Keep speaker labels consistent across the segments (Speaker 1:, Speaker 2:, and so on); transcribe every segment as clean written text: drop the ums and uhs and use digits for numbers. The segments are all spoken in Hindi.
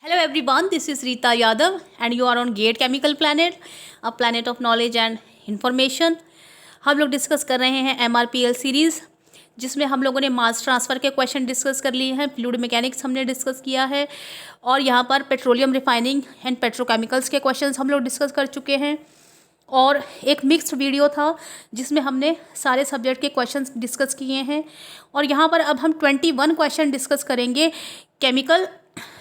Speaker 1: Hello everyone, this is Rita Yadav and you are on GATE Chemical Planet, a planet of knowledge and information। हम लोग डिस्कस कर रहे हैं MRPL सीरीज़, जिसमें हम लोगों ने मास ट्रांसफ़र के क्वेश्चन डिस्कस कर लिए हैं, फ्लूइड मैकेनिक्स हमने डिस्कस किया है और यहाँ पर पेट्रोलियम रिफाइनिंग एंड पेट्रोकेमिकल्स के क्वेश्चंस हम लोग डिस्कस कर चुके हैं। और एक मिक्स्ड वीडियो था जिसमें हमने सारे सब्जेक्ट के क्वेश्चंस डिस्कस किए हैं और यहाँ पर अब हम 21 क्वेश्चन डिस्कस करेंगे केमिकल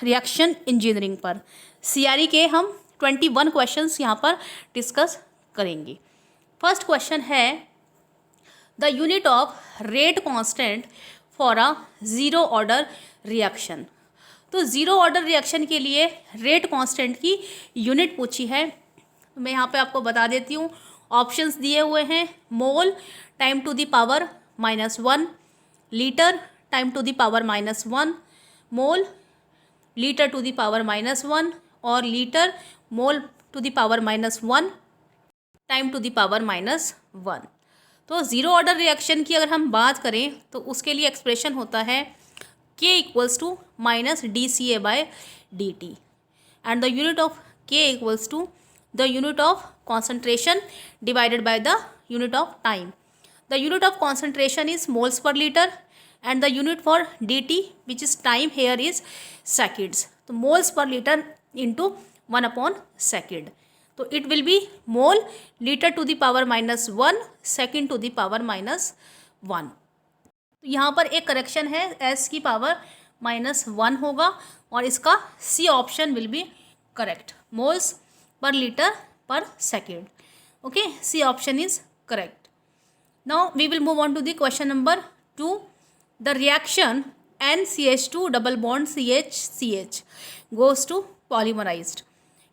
Speaker 1: रिएक्शन इंजीनियरिंग पर। CRE के हम 21 क्वेश्चंस यहाँ पर डिस्कस करेंगे। फर्स्ट क्वेश्चन है the unit of rate constant for a zero order reaction. तो ज़ीरो ऑर्डर रिएक्शन के लिए रेट कांस्टेंट की यूनिट पूछी है। मैं यहाँ पे आपको बता देती हूँ, ऑप्शंस दिए हुए हैं। Mole time to the power -1, litre time to the power -1, mole litre to the power -1 और litre mole to the power -1 time to the power -1। तो ज़ीरो ऑर्डर रिएक्शन की अगर हम बात करें तो उसके लिए एक्सप्रेशन होता है K equals to -dCA/dt and the unit of K equals to the unit of concentration divided by the unit of time. The unit of concentration is moles per liter and the unit for dt, which is time here, is seconds. So moles per liter into 1/second. So it will be mole liter to the power -1 second to the power -1. तो यहाँ पर एक करेक्शन है, s की पावर -1 होगा और इसका C option will be correct. Moles per liter per second. Okay, C option is correct. Now we will move on to the question number 2. The reaction NCH2 double bond CH goes to polymerized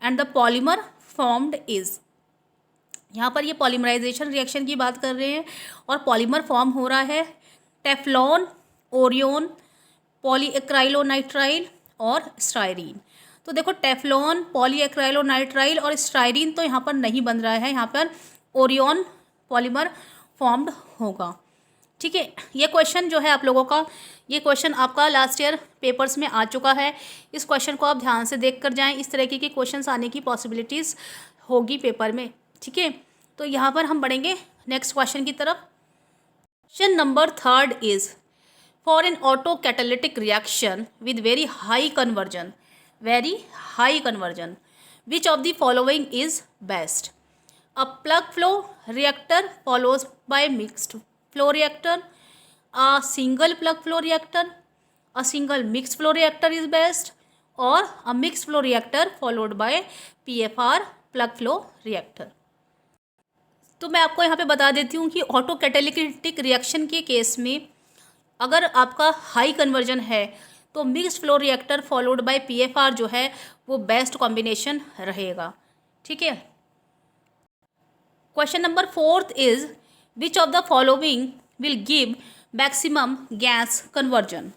Speaker 1: and the polymer formed is. यहाँ पर ये पॉलीमराइजेशन रिएक्शन की बात कर रहे हैं और पॉलीमर फॉर्म हो रहा है टेफ्लॉन, ओरियन, पॉलीएक्राइलोनाइट्राइल और स्टायरीन। तो देखो टेफ्लॉन, पॉलीएक्राइलोनाइट्राइल और स्टायरीन तो यहाँ पर नहीं बन रहा है, यहाँ पर ओरियन पॉलीमर फॉर्म्ड होगा। ठीक है, ये क्वेश्चन जो है आप लोगों का, ये क्वेश्चन आपका लास्ट ईयर पेपर्स में आ चुका है। इस क्वेश्चन को आप ध्यान से देख कर जाएँ, इस तरीके के क्वेश्चंस आने की पॉसिबिलिटीज़ होगी पेपर में। ठीक है, तो यहाँ पर हम बढ़ेंगे नेक्स्ट क्वेश्चन की तरफ। Question number 3 is for an auto catalytic reaction with very high conversion, which of the following is best? A plug flow reactor follows by mixed flow reactor, a single plug flow reactor, a single mixed flow reactor is best, or a mixed flow reactor followed by PFR plug flow reactor. तो मैं आपको यहाँ पे बता देती हूँ कि ऑटो कैटालिटिक रिएक्शन के केस में अगर आपका हाई कन्वर्जन है तो mixed flow reactor followed by PFR जो है वो बेस्ट कॉम्बिनेशन रहेगा। ठीक है, question number 4 is which of the following will give maximum gas conversion?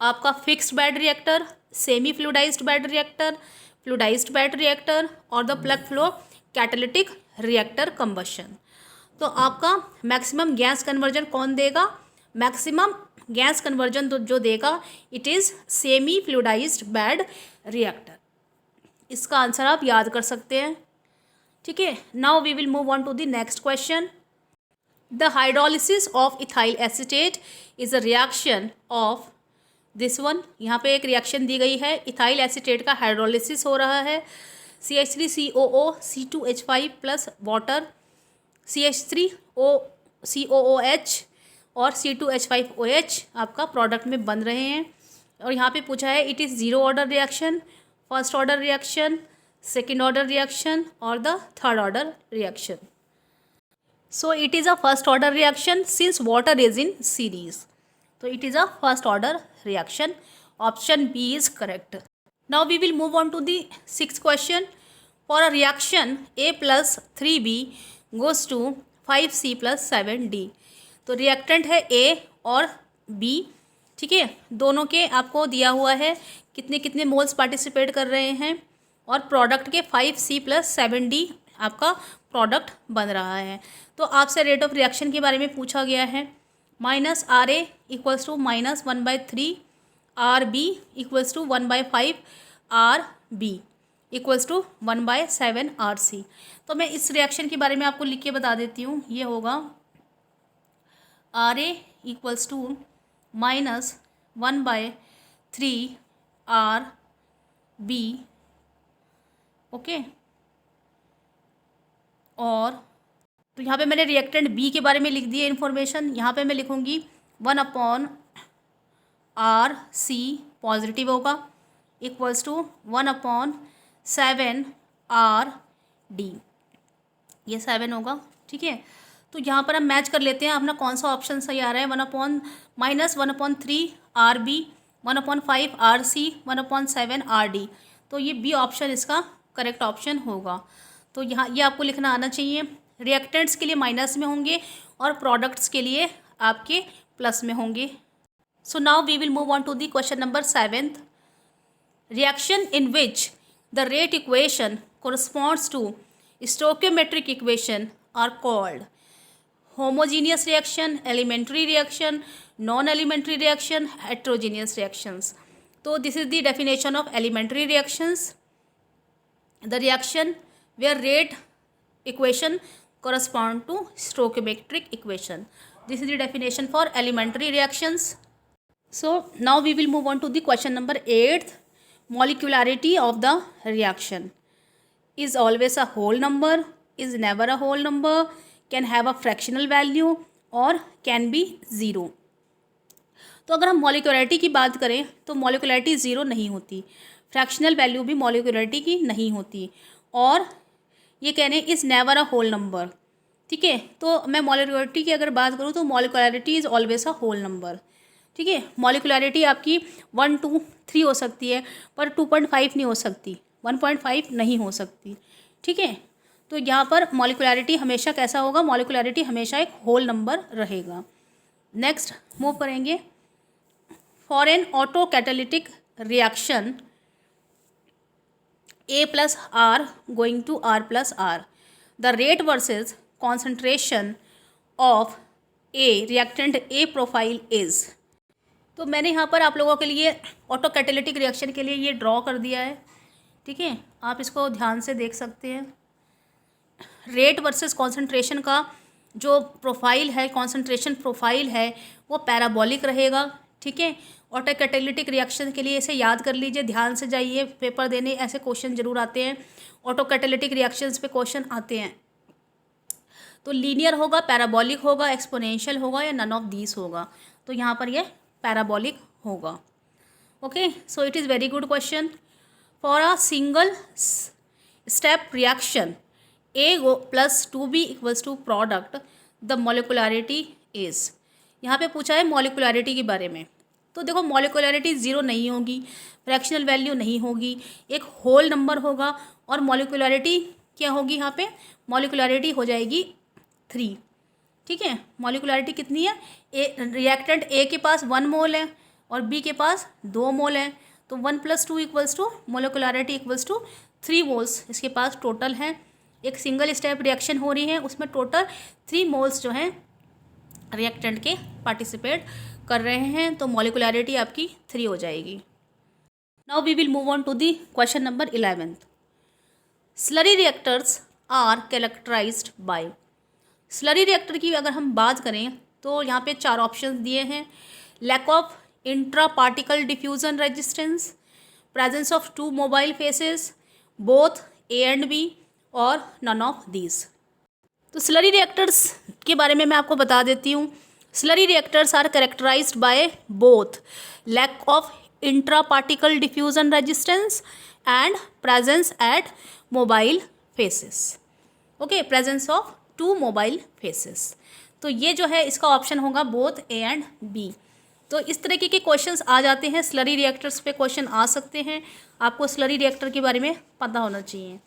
Speaker 1: आपका fixed bed reactor, semi fluidised bed reactor, fluidised bed reactor और the plug flow catalytic reactor combustion. तो आपका मैक्सिमम गैस कन्वर्जन कौन देगा? मैक्सिमम गैस कन्वर्जन तो जो देगा it is semi fluidised bed reactor. इसका आंसर आप याद कर सकते हैं। ठीक है, now we will move on to the next question. The hydrolysis of ethyl acetate is a reaction of this one. यहाँ पे एक रिएक्शन दी गई है, इथाइल एसीटेट का हाइड्रोलिसिस हो रहा है। CH3COO C2H5 plus water, CH3COOH और C2H5OH आपका प्रोडक्ट में बन रहे हैं। और यहाँ पे पूछा है it is zero order reaction, first order reaction, second order reaction और the third order reaction. So it is a first order reaction since water is in series, तो it is a first order reaction. Option B is correct. Now we will move on to the 6th क्वेश्चन। For a reaction A + 3B goes to 5C + 7D। तो रिएक्टेंट है A और B। ठीक है, दोनों के आपको दिया हुआ है कितने कितने मोल्स पार्टिसिपेट कर रहे हैं और प्रोडक्ट के 5C + 7D आपका प्रोडक्ट बन रहा है। तो आपसे रेट ऑफ रिएक्शन के बारे में पूछा गया है। -RA = -1/3, RB = 1/5, R B equals to 1/7 R C. तो मैं इस रिएक्शन के बारे में आपको लिख के बता देती हूँ। ये होगा R A equals to -1/3 R B. Okay, और तो यहाँ पे मैंने रिएक्टेंट बी के बारे में लिख दिया इन्फॉर्मेशन। यहाँ पे मैं लिखूँगी 1/आर सी पॉजिटिव होगा इक्वल्स टू 1/7 आर डी, ये 7 होगा। ठीक है, तो यहाँ पर हम मैच कर लेते हैं अपना कौन सा ऑप्शन सही आ रहा है। 1/3 R B, 1/5 R C, 1/7 R D. तो ये बी ऑप्शन इसका करेक्ट ऑप्शन होगा। तो यहाँ ये आपको लिखना आना चाहिए। रिएक्टेंट्स के लिए माइनस में होंगे और प्रोडक्ट्स के लिए आपके प्लस में होंगे। So now we will move on to the question number 7th। Reaction in which the rate equation corresponds to stoichiometric equation are called homogeneous reaction, elementary reaction, non-elementary reaction, heterogeneous reactions. So this is the definition of elementary reactions. The reaction where rate equation correspond to stoichiometric equation. This is the definition for elementary reactions. So now we will move on to the question number 8th. Molecularity of the reaction is always a whole number, is never a whole number, can have a fractional value और can be ज़ीरो। तो अगर हम मॉलिक्युलरिटी की बात करें तो मॉलिक्युलरिटी ज़ीरो नहीं होती, फ्रैक्शनल वैल्यू भी मॉलिक्युलरिटी की नहीं होती, और ये कहने is never a whole number. ठीक है, तो मैं मॉलिक्युलरिटी की अगर बात करूँ तो molecularity is always a whole number. ठीक है, मॉलिक्युलरिटी आपकी 1, 2, 3 हो सकती है, पर 2.5 नहीं हो सकती, 1.5 नहीं हो सकती। ठीक है, तो यहाँ पर मॉलिक्युलरिटी हमेशा कैसा होगा, मॉलिक्युलरिटी हमेशा एक होल नंबर रहेगा। नेक्स्ट मूव करेंगे। For an auto catalytic reaction A plus R going to R plus R, the rate versus concentration of A reactant A profile is। तो मैंने यहाँ पर आप लोगों के लिए ऑटो कैटालिटिक रिएक्शन के लिए ये ड्रॉ कर दिया है। ठीक है, आप इसको ध्यान से देख सकते हैं। रेट वर्सेस कॉन्सेंट्रेशन का जो प्रोफाइल है, कॉन्सेंट्रेशन प्रोफाइल है, वो पैराबोलिक रहेगा। ठीक है, ऑटो कैटालिटिक रिएक्शन के लिए इसे याद कर लीजिए, ध्यान से जाइए, पेपर देने ऐसे क्वेश्चन जरूर आते हैं, ऑटो कैटालिटिक रिएक्शंस पे क्वेश्चन आते हैं। तो लीनियर होगा, पैराबोलिक होगा, एक्सपोनेंशियल होगा, या नन ऑफ दीज होगा। तो यहाँ पर ये पैराबोलिक होगा। Okay, so it is very good question. For a single step reaction A plus 2B equals to product, the molecularity is. यहाँ पे पूछा है मॉलिक्युलरिटी के बारे में। तो देखो मॉलिक्युलरिटी ज़ीरो नहीं होगी, फ्रैक्शनल वैल्यू नहीं होगी, एक होल नंबर होगा, और मॉलिक्युलरिटी क्या होगी यहाँ पे, मॉलिक्युलरिटी हो जाएगी 3। ठीक है, मॉलिक्युलरिटी कितनी है, रिएक्टेंट ए के पास 1 मोल है और बी के पास 2 मोल है, तो 1 + 2 equals to molecularity equals to 3 moles इसके पास टोटल है। एक सिंगल स्टेप रिएक्शन हो रही है, उसमें टोटल 3 मोल्स जो हैं रिएक्टेंट के पार्टिसिपेट कर रहे हैं, तो मॉलिक्युलरिटी आपकी 3 हो जाएगी। Now we will move on to the question number 11th। Slurry reactors are characterised by. Slurry reactor की अगर हम बात करें तो यहाँ पे 4 ऑप्शंस दिए हैं। Lack of intra particle diffusion resistance, presence of 2 mobile phases, both A and B, और नन ऑफ दीज। तो स्लरी रिएक्टर्स के बारे में मैं आपको बता देती हूँ। Slurry reactors are characterised by both lack of intra particle diffusion resistance and presence at mobile phases. Okay, presence of 2 mobile phases. तो ये जो है इसका ऑप्शन होगा बोथ ए एंड बी। तो इस तरीके के क्वेश्चंस आ जाते हैं, स्लरी रिएक्टर्स पे क्वेश्चन आ सकते हैं, आपको स्लरी रिएक्टर के बारे में पता होना चाहिए।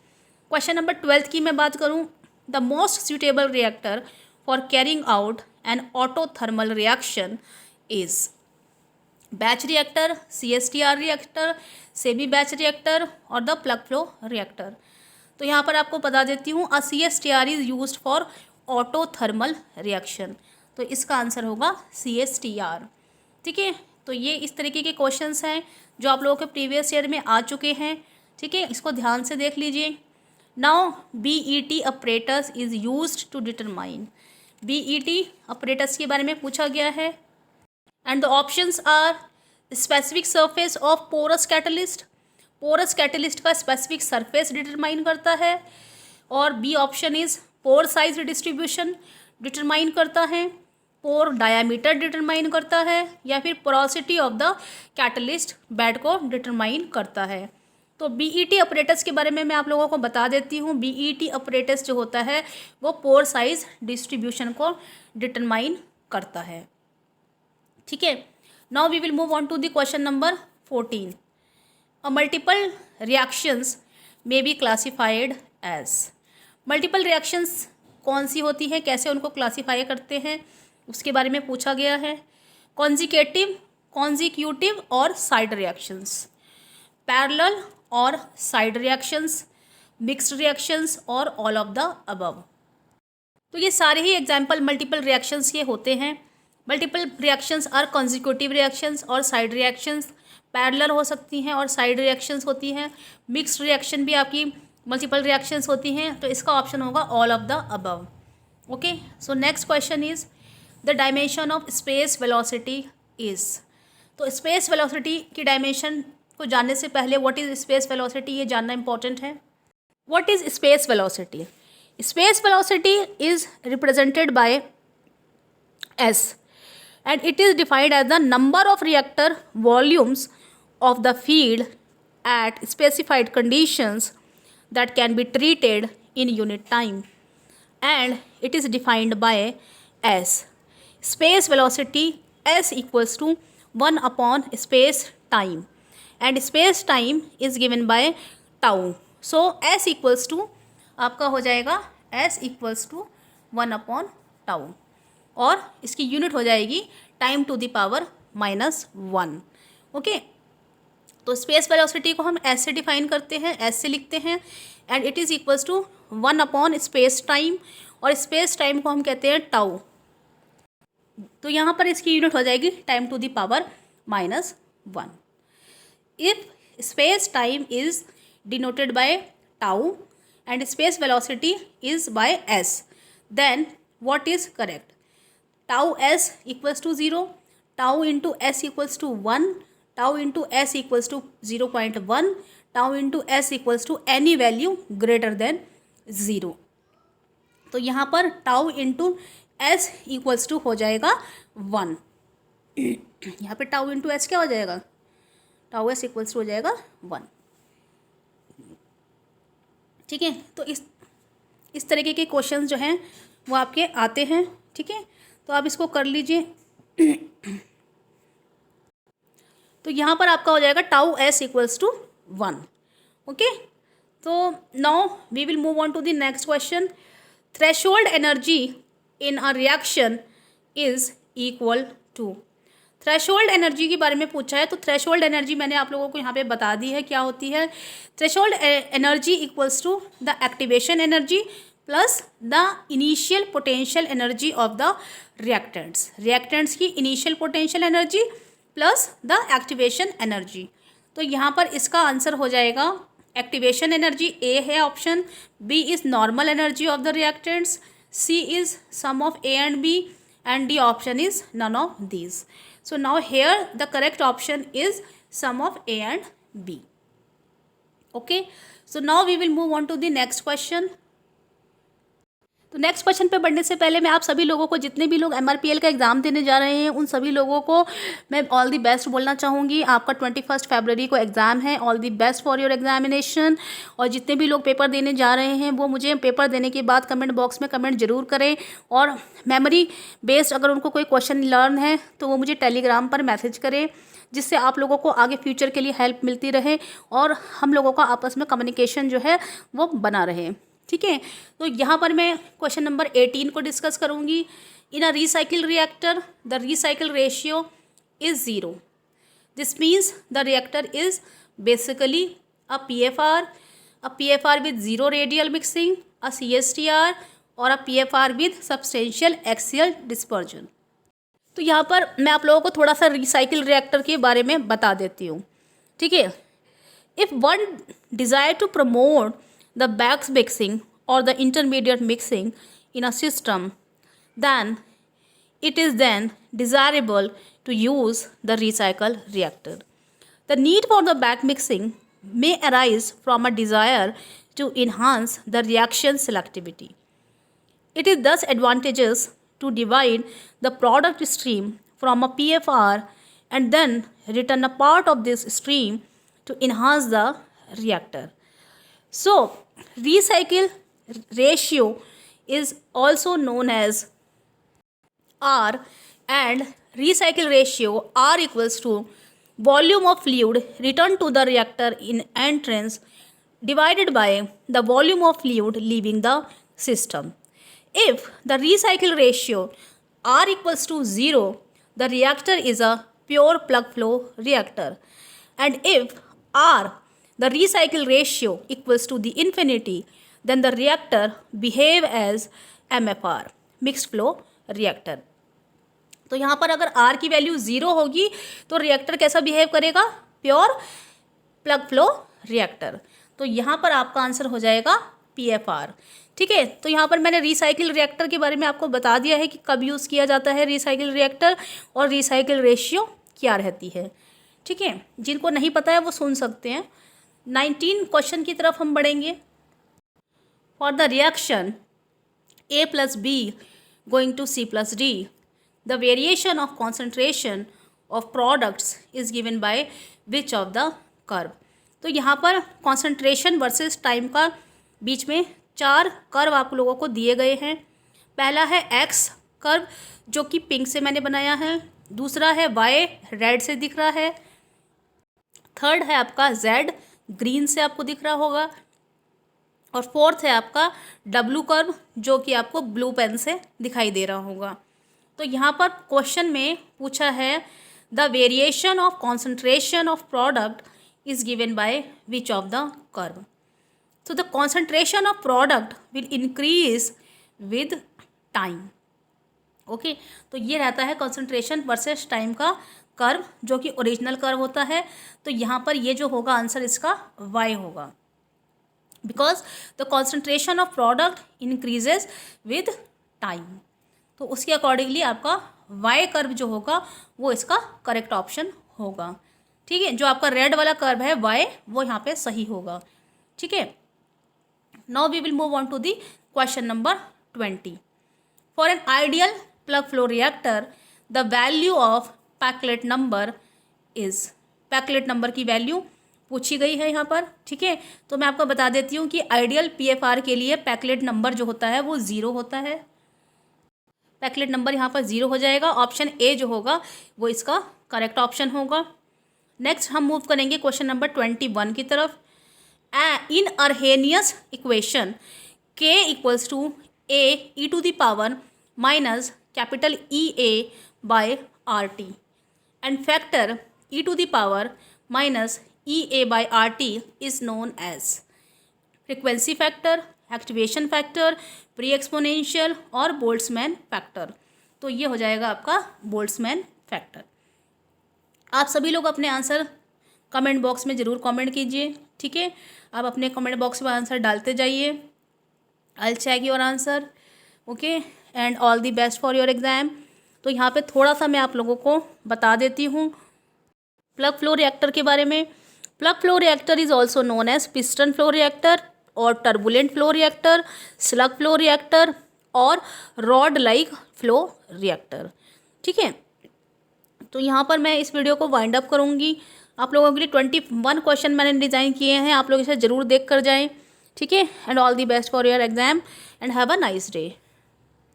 Speaker 1: क्वेश्चन नंबर 12 की मैं बात करूं, the most suitable reactor for carrying out an autothermal reaction is batch reactor, CSTR reactor, semi batch reactor, और द प्लग फ्लो रिएक्टर। तो यहाँ पर आपको बता देती हूँ, a CSTR is used for autothermal reaction, तो इसका आंसर होगा CSTR। ठीक है, तो ये इस तरीके के क्वेश्चंस हैं जो आप लोगों के प्रीवियस ईयर में आ चुके हैं, ठीक है, इसको ध्यान से देख लीजिए। Now BET operators is used to determine, BET operators के बारे में पूछा गया है। And the options are specific surface of porous catalyst, porous catalyst का स्पेसिफिक सरफेस डिटरमाइन करता है। और B option is pore size distribution determine करता है, पोर डायामीटर डिटरमाइन करता है, या फिर porosity of the catalyst bed को डिटरमाइन करता है। तो BET ऑपरेटर्स के बारे में मैं आप लोगों को बता देती हूँ। BET ऑपरेटर्स जो होता है वो पोर साइज डिस्ट्रीब्यूशन को डिटरमाइन करता है, ठीक है। Now we will move on to the question number 14। A multiple reactions may be classified as, multiple reactions कौन सी होती है, कैसे उनको क्लासीफाई करते हैं, उसके बारे में पूछा गया है। कॉन्जिकेटिव, कॉन्जिक्यूटिव और साइड रिएक्शंस, पैरेलल और साइड रिएक्शंस, मिक्स्ड रिएक्शंस और ऑल ऑफ द अबव। तो ये सारे ही एग्जाम्पल मल्टीपल रिएक्शंस के होते हैं। Multiple reactions are consecutive reactions और साइड रिएक्शंस, पैरेलल हो सकती हैं और साइड रिएक्शंस होती हैं, मिक्स्ड रिएक्शन भी आपकी मल्टीपल रिएक्शंस होती हैं। तो इसका ऑप्शन होगा all of the above. Okay, so next question is the dimension of space velocity is. तो स्पेस वेलोसिटी की डायमेंशन को जानने से पहले व्हाट इज स्पेस वेलोसिटी ये जानना इंपॉर्टेंट है। What is space velocity? Space velocity is represented by S and it is defined as the number of reactor volumes of the field at specified conditions that can be treated in unit time, and it is defined by S. Space velocity S equals to 1 upon space time, and space time is given by tau. So S equals to आपका हो जाएगा S equals to 1 upon tau, और इसकी यूनिट हो जाएगी time to the power -1। Okay, तो स्पेस वेलोसिटी को हम ऐसे डिफाइन करते हैं, ऐसे लिखते हैं, and it is equals to 1 upon space time, और स्पेस टाइम को हम कहते हैं टाउ। तो यहाँ पर इसकी यूनिट हो जाएगी time to the power -1। If space time is denoted by tau and space velocity is by S, then what is correct? tau s equals to 0, tau into s equals to 1, tau into s equals to 0.1, tau into s equals to any value greater than 0। तो यहाँ पर tau into s equals to हो जाएगा 1। यहाँ पे tau into s क्या हो जाएगा? tau s equals to हो जाएगा 1। ठीक है, तो इस तरीके के क्वेश्चन जो हैं वो आपके आते हैं, ठीक है, तो आप इसको कर लीजिए। तो यहाँ पर आपका हो जाएगा tau S equals to 1। Okay, तो now we will move on to the next question. Threshold energy in a reaction is equal to, threshold energy के बारे में पूछा है। तो थ्रेशोल्ड एनर्जी मैंने आप लोगों को यहाँ पे बता दी है क्या होती है। Threshold energy equals to the activation energy plus the initial potential energy of the reactants, reactants की initial potential energy plus the activation energy. तो यहाँ पर इसका आंसर हो जाएगा एक्टिवेशन एनर्जी ए है option, B is normal energy of the reactants, C is sum of A and B, and D option is none of these. So now here the correct option is sum of A and B. Okay, so now we will move on to the next question. तो नेक्स्ट क्वेश्चन पे बढ़ने से पहले मैं आप सभी लोगों को, जितने भी लोग MRPL का एग्ज़ाम देने जा रहे हैं, उन सभी लोगों को मैं ऑल दी बेस्ट बोलना चाहूँगी। आपका 21 फरवरी को एग्ज़ाम है, all the best for your examination. और जितने भी लोग पेपर देने जा रहे हैं वो मुझे पेपर देने के बाद कमेंट बॉक्स में कमेंट जरूर करें, और मेमोरी बेस्ड अगर उनको कोई क्वेश्चन लर्न है तो वो मुझे टेलीग्राम पर मैसेज करें, जिससे आप लोगों को आगे फ्यूचर के लिए हेल्प मिलती रहे और हम लोगों का आपस में कम्युनिकेशन जो है वो बना रहे। ठीक है, तो यहाँ पर मैं क्वेश्चन नंबर 18 को डिस्कस करूँगी। In a recycle reactor the recycle ratio is 0, this means the reactor is basically a PFR with 0 radial mixing, a CSTR और a PFR with substantial axial dispersion. तो यहाँ पर मैं आप लोगों को थोड़ा सा रिसाइकिल रिएक्टर के बारे में बता देती हूँ। ठीक है। If one desire to promote the batch mixing और the intermediate mixing in a system, then it is then desirable to use the recycle reactor. The need for the back mixing may arise from a desire to enhance the reaction selectivity. It is thus advantageous to divide the product stream from a PFR and then return a part of this stream to enhance the reactor. So, recycle ratio is also known as R, and recycle ratio R equals to volume of fluid returned to the reactor in entrance divided by the volume of fluid leaving the system. If the recycle ratio R equals to 0, the reactor is a pure plug flow reactor, and if R, the recycle ratio, equals to the infinity, then the reactor behave as MFR, mixed flow reactor. तो यहाँ पर अगर R की वैल्यू 0 होगी तो रिएक्टर कैसा बिहेव करेगा? Pure plug flow reactor. तो यहाँ पर आपका आंसर हो जाएगा PFR। ठीक है, तो यहाँ पर मैंने रिसाइकिल रिएक्टर के बारे में आपको बता दिया है कि कब यूज़ किया जाता है रिसाइकिल रिएक्टर और रिसाइकिल रेशियो क्या रहती है। ठीक है, जिनको नहीं पता है वो सुन सकते हैं। 19 क्वेश्चन की तरफ हम बढ़ेंगे। For the reaction A plus B going to C plus D, the variation of concentration of products is given by which of the curve? तो यहाँ पर concentration versus time का बीच में 4 कर्व आप लोगों को दिए गए हैं। पहला है X कर्व जो कि पिंक से मैंने बनाया है, दूसरा है Y रेड से दिख रहा है, थर्ड है आपका Z ग्रीन से आपको दिख रहा होगा, और फोर्थ है आपका W कर्व जो कि आपको ब्लू पेन से दिखाई दे रहा होगा। तो यहाँ पर क्वेश्चन में पूछा है the variation of concentration of product is given by which of the curve. तो the concentration of product will increase with time. Okay, तो ये रहता है कॉन्सेंट्रेशन वर्सेस टाइम का कर्व जो कि ओरिजिनल कर्व होता है। तो यहाँ पर ये जो होगा आंसर इसका Y होगा, because the concentration of product increases with time. तो उसके अकॉर्डिंगली आपका Y कर्व जो होगा वो इसका करेक्ट ऑप्शन होगा। ठीक है, जो आपका रेड वाला कर्व है Y वो यहाँ पे सही होगा। ठीक है, now we will move on to the question number 20। For an ideal plug flow reactor the value of Peclet number is, Peclet number की वैल्यू पूछी गई है यहाँ पर। ठीक है, तो मैं आपको बता देती हूँ कि आइडियल PFR के लिए पैकलेट नंबर जो होता है वो 0 होता है। पैकलेट नंबर यहाँ पर 0 हो जाएगा। ऑप्शन ए जो होगा वो इसका करेक्ट ऑप्शन होगा। नेक्स्ट हम मूव करेंगे क्वेश्चन नंबर 21 की तरफ। In Arrhenius equation K equals to A e⁻ minus capital EA by RT and factor e⁻ minus EA by RT is known as frequency factor, activation factor, pre exponential और बोल्ट्जमैन फैक्टर। तो ये हो जाएगा आपका बोल्ट्जमैन फैक्टर। आप सभी लोग अपने आंसर कमेंट बॉक्स में ज़रूर कमेंट कीजिए। ठीक है, आप अपने कमेंट बॉक्स में आंसर डालते जाइए। I will check your answer. Okay, and all the best for your exam. तो यहाँ पे थोड़ा सा मैं आप लोगों को बता देती हूँ प्लग फ्लो रिएक्टर के बारे में। Plug flow reactor is also known as piston flow reactor और turbulent flow reactor, slug flow reactor और रॉड लाइक फ्लो रिएक्टर। ठीक है, तो यहाँ पर मैं इस वीडियो को वाइंड अप करूँगी। आप लोगों के लिए 21 क्वेश्चन मैंने डिज़ाइन किए हैं, आप लोग इसे ज़रूर देख कर जाएँ। ठीक है, and all the best for your exam and have a nice day.